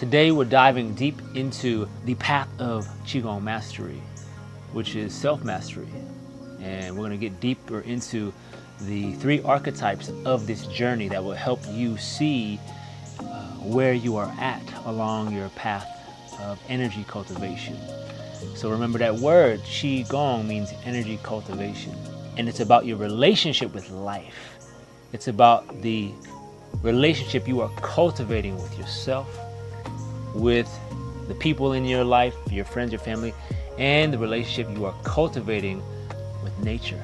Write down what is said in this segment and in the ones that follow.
Today we're diving deep into the path of Qigong mastery, which is self-mastery. And we're going to get deeper into the 3 archetypes of this journey that will help you see where you are at along your path of energy cultivation. So remember that word, Qigong, means energy cultivation. And it's about your relationship with life. It's about the relationship you are cultivating with yourself, with the people in your life, your friends, your family, and the relationship you are cultivating with nature.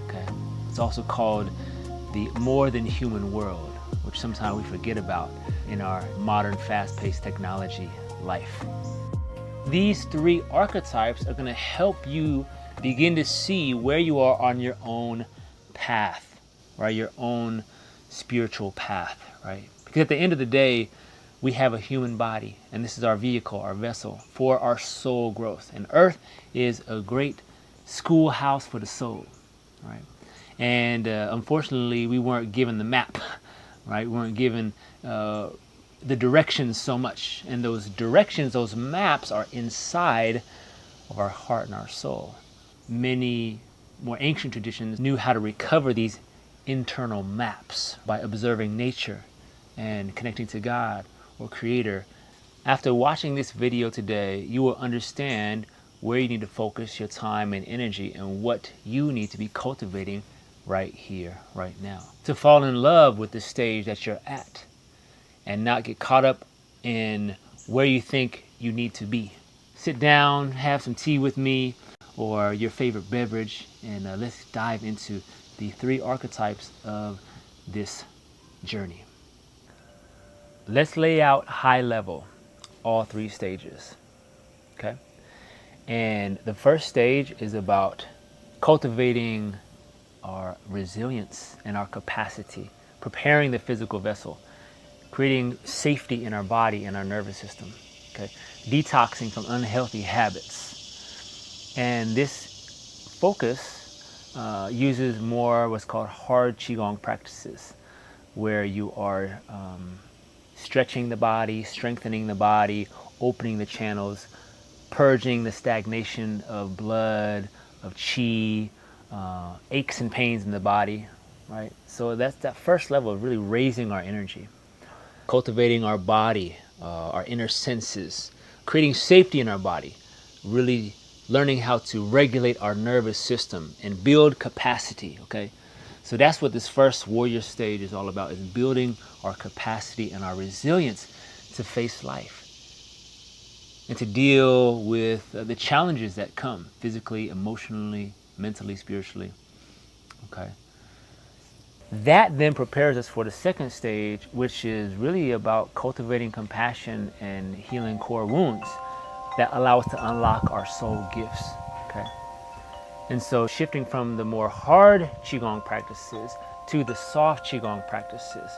Okay? It's also called the more than human world, which sometimes we forget about in our modern fast-paced technology life. These 3 archetypes are going to help you begin to see where you are on your own path, right? Your own spiritual path, right? Because at the end of the day, we have a human body, and this is our vehicle, our vessel for our soul growth. And Earth is a great schoolhouse for the soul, right? And unfortunately, we weren't given the map, right? We weren't given the directions so much. And those directions, those maps are inside of our heart and our soul. Many more ancient traditions knew how to recover these internal maps by observing nature and connecting to God or Creator. After watching this video today, you will understand where you need to focus your time and energy and what you need to be cultivating right here, right now. To fall in love with the stage that you're at and not get caught up in where you think you need to be. Sit down, have some tea with me or your favorite beverage, and let's dive into the 3 archetypes of this journey. Let's lay out high level all 3 stages, okay? And the first stage is about cultivating our resilience and our capacity, preparing the physical vessel, creating safety in our body and our nervous system, okay? Detoxing from unhealthy habits. And this focus uses more what's called hard Qigong practices, where you are stretching the body, strengthening the body, opening the channels, purging the stagnation of blood, of qi, aches and pains in the body, right? So that's that first level of really raising our energy, cultivating our body, our inner senses, creating safety in our body, really learning how to regulate our nervous system and build capacity, okay? So that's what this first warrior stage is all about, is building our capacity and our resilience to face life and to deal with the challenges that come physically, emotionally, mentally, spiritually, okay? That then prepares us for the second stage, which is really about cultivating compassion and healing core wounds that allow us to unlock our soul gifts, okay? And so shifting from the more hard Qigong practices to the soft Qigong practices,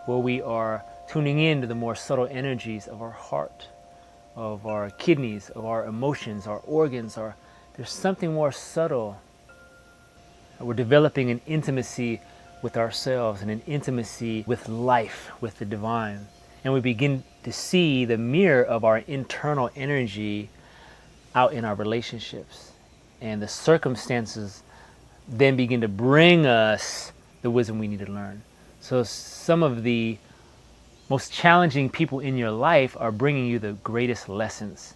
where we are tuning in to the more subtle energies of our heart, of our kidneys, of our emotions, our organs. There's something more subtle. We're developing an intimacy with ourselves and an intimacy with life, with the divine. And we begin to see the mirror of our internal energy out in our relationships. And the circumstances then begin to bring us the wisdom we need to learn. So some of the most challenging people in your life are bringing you the greatest lessons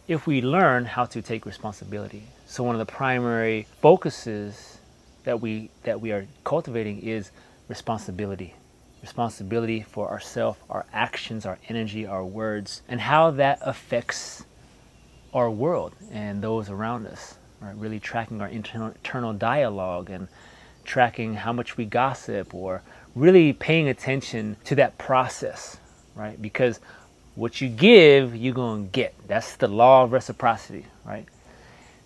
if we learn how to take responsibility. So one of the primary focuses that we are cultivating is responsibility. Responsibility for ourselves, our actions, our energy, our words, and how that affects our world and those around us, right? Really tracking our internal dialogue and tracking how much we gossip, or really paying attention to that process, right? Because what you give, you're going to get. That's the law of reciprocity, right?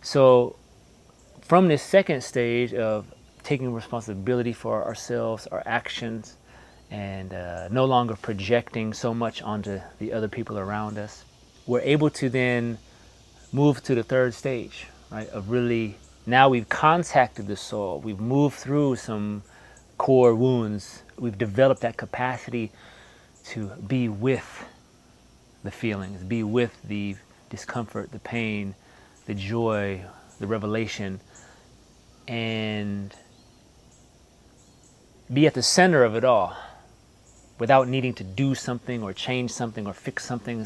So from this second stage of taking responsibility for ourselves, our actions, and no longer projecting so much onto the other people around us, we're able to then move to the third stage, right? Of really, now we've contacted the soul, we've moved through some core wounds, we've developed that capacity to be with the feelings, be with the discomfort, the pain, the joy, the revelation, and be at the center of it all without needing to do something or change something or fix something.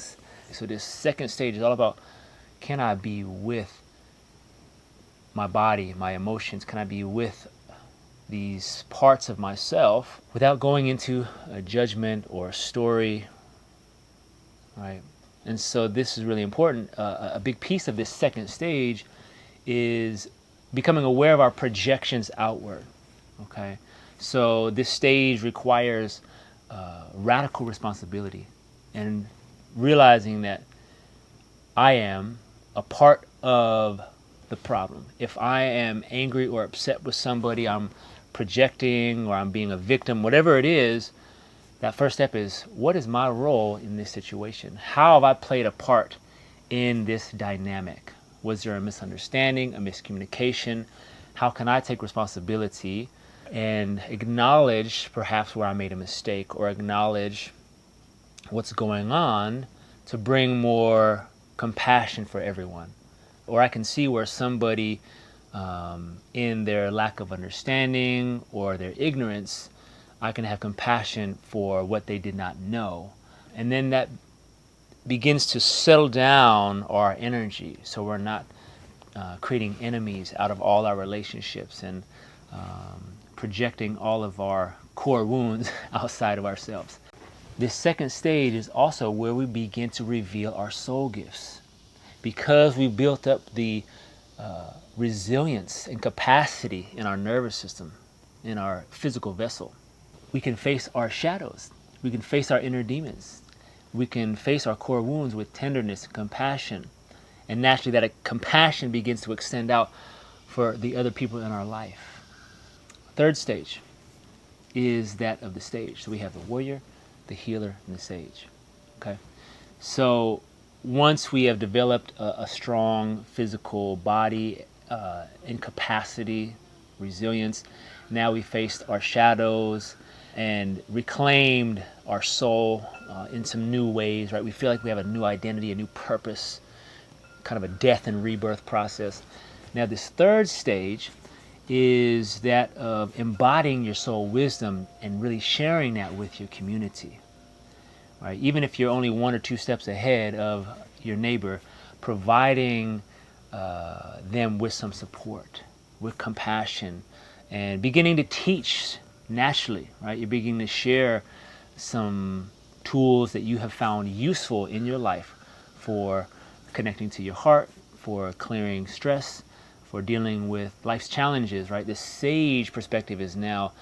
So this second stage is all about, can I be with my body, my emotions? Can I be with these parts of myself without going into a judgment or a story, right? And so this is really important. A big piece of this second stage is becoming aware of our projections outward, okay? So this stage requires radical responsibility and realizing that I am a part of the problem. If I am angry or upset with somebody, I'm projecting or I'm being a victim, whatever it is, that first step is, what is my role in this situation? How have I played a part in this dynamic? Was there a misunderstanding, a miscommunication? How can I take responsibility and acknowledge perhaps where I made a mistake, or acknowledge what's going on to bring more compassion for everyone? Or I can see where somebody in their lack of understanding or their ignorance, I can have compassion for what they did not know. And then that begins to settle down our energy, so we're not creating enemies out of all our relationships and projecting all of our core wounds outside of ourselves. This second stage is also where we begin to reveal our soul gifts. Because we built up the resilience and capacity in our nervous system, in our physical vessel, we can face our shadows. We can face our inner demons. We can face our core wounds with tenderness and compassion. And naturally that compassion begins to extend out for the other people in our life. Third stage is that of the sage. So we have the warrior, the healer, and the sage. Okay? So once we have developed a strong physical body and capacity, resilience, now we faced our shadows and reclaimed our soul in some new ways, right? We feel like we have a new identity, a new purpose, kind of a death and rebirth process. Now this third stage is that of embodying your soul wisdom and really sharing that with your community. Right? Even if you're only 1 or 2 steps ahead of your neighbor, providing them with some support, with compassion, and beginning to teach naturally, right? You're beginning to share some tools that you have found useful in your life for connecting to your heart, for clearing stress, for dealing with life's challenges, right? This sage perspective is now,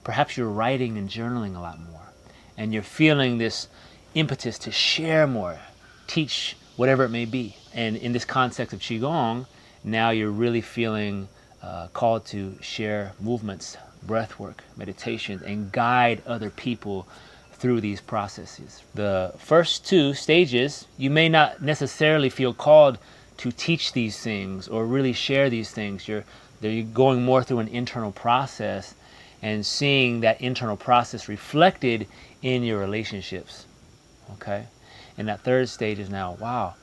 perhaps you're writing and journaling a lot more, and you're feeling this impetus to share more, teach whatever it may be. And in this context of Qigong, now you're really feeling called to share movements, breath work, meditation, and guide other people through these processes. The first 2 stages, you may not necessarily feel called to teach these things or really share these things. You're going more through an internal process and seeing that internal process reflected in your relationships. Okay? And that third stage is now, wow,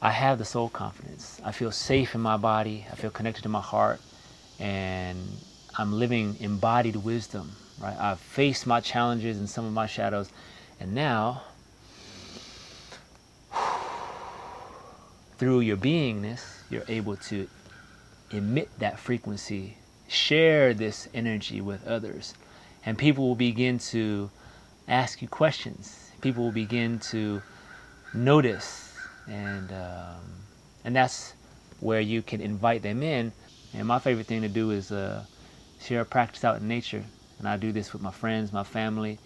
I have the soul confidence. I feel safe in my body. I feel connected to my heart. And I'm living embodied wisdom, right? I've faced my challenges and some of my shadows. And now, through your beingness, you're able to emit that frequency, share this energy with others. And people will begin to ask you questions. People will begin to notice, and that's where you can invite them in. And my favorite thing to do is share a practice out in nature, and I do this with my friends, my family,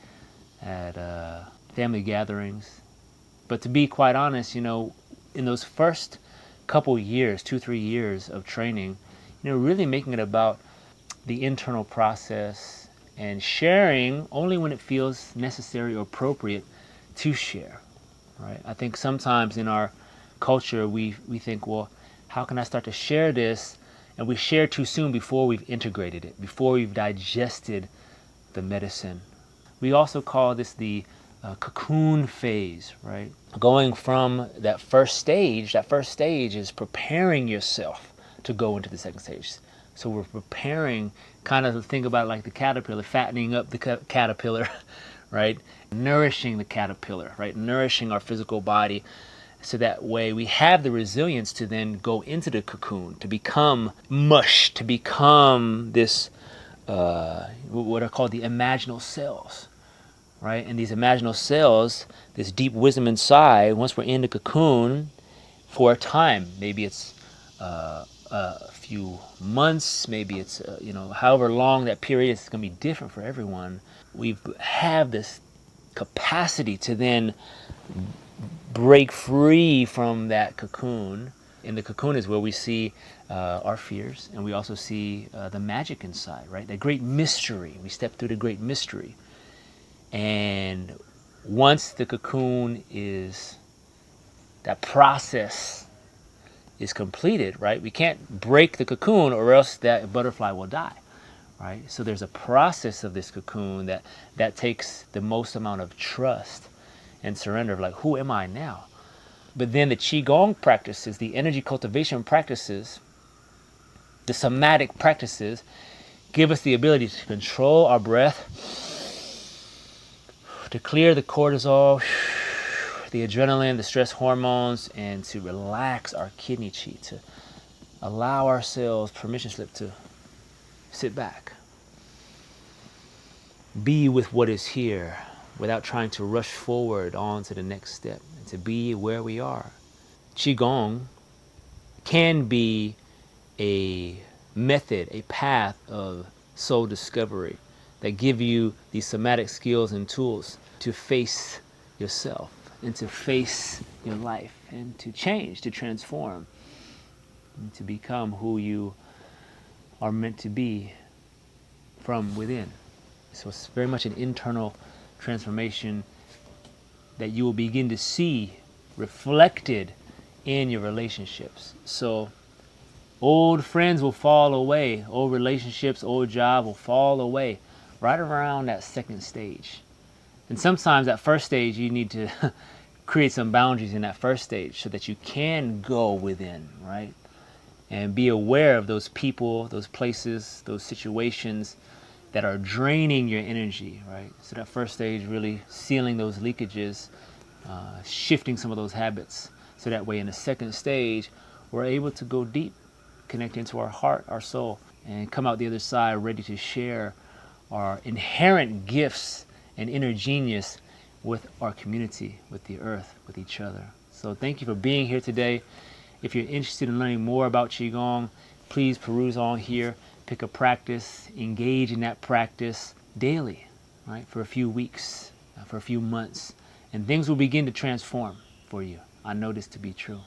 at family gatherings. But to be quite honest, you know, in those first couple years, 2-3 years of training, you know, really making it about the internal process and sharing only when it feels necessary or appropriate to share, right? I think sometimes in our culture we think, well, how can I start to share this? And we share too soon before we've integrated it, before we've digested the medicine. We also call this the cocoon phase, right? Going from that first stage is preparing yourself to go into the second stage. So we're preparing, kind of think about it like the caterpillar, fattening up the caterpillar, right? Nourishing the caterpillar, right? Nourishing our physical body, so that way we have the resilience to then go into the cocoon, to become mush, to become this, what are called the imaginal cells, right? And these imaginal cells, this deep wisdom inside, once we're in the cocoon for a time, maybe it's a few months, maybe it's, however long that period is, going to be different for everyone. We have this capacity to then break free from that cocoon. And the cocoon is where we see our fears, and we also see the magic inside, right? The great mystery. We step through the great mystery. And once the cocoon is, that process is completed, right? We can't break the cocoon or else that butterfly will die, right? So there's a process of this cocoon that takes the most amount of trust and surrender of like, who am I now? But then the Qigong practices, the energy cultivation practices, the somatic practices give us the ability to control our breath, to clear the cortisol, the adrenaline, the stress hormones, and to relax our kidney chi, to allow ourselves permission slip to sit back, be with what is here without trying to rush forward on to the next step, and to be where we are. Qigong can be a method, a path of soul discovery that give you these somatic skills and tools to face yourself and to face your life and to change, to transform, and to become who you are meant to be from within. So it's very much an internal transformation that you will begin to see reflected in your relationships. So old friends will fall away, old relationships, old job will fall away right around that second stage. And sometimes that first stage, you need to create some boundaries in that first stage so that you can go within, right? And be aware of those people, those places, those situations that are draining your energy, right? So that first stage, really sealing those leakages, shifting some of those habits. So that way in the second stage, we're able to go deep, connect into our heart, our soul, and come out the other side ready to share our inherent gifts and inner genius with our community, with the earth, with each other. So thank you for being here today. If you're interested in learning more about Qigong, please peruse on here, pick a practice, engage in that practice daily, right? For a few weeks, for a few months, and things will begin to transform for you. I know this to be true.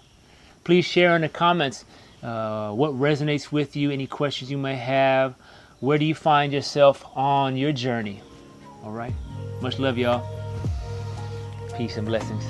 Please share in the comments what resonates with you, any questions you may have. Where do you find yourself on your journey? All right. Much love, y'all. Peace and blessings.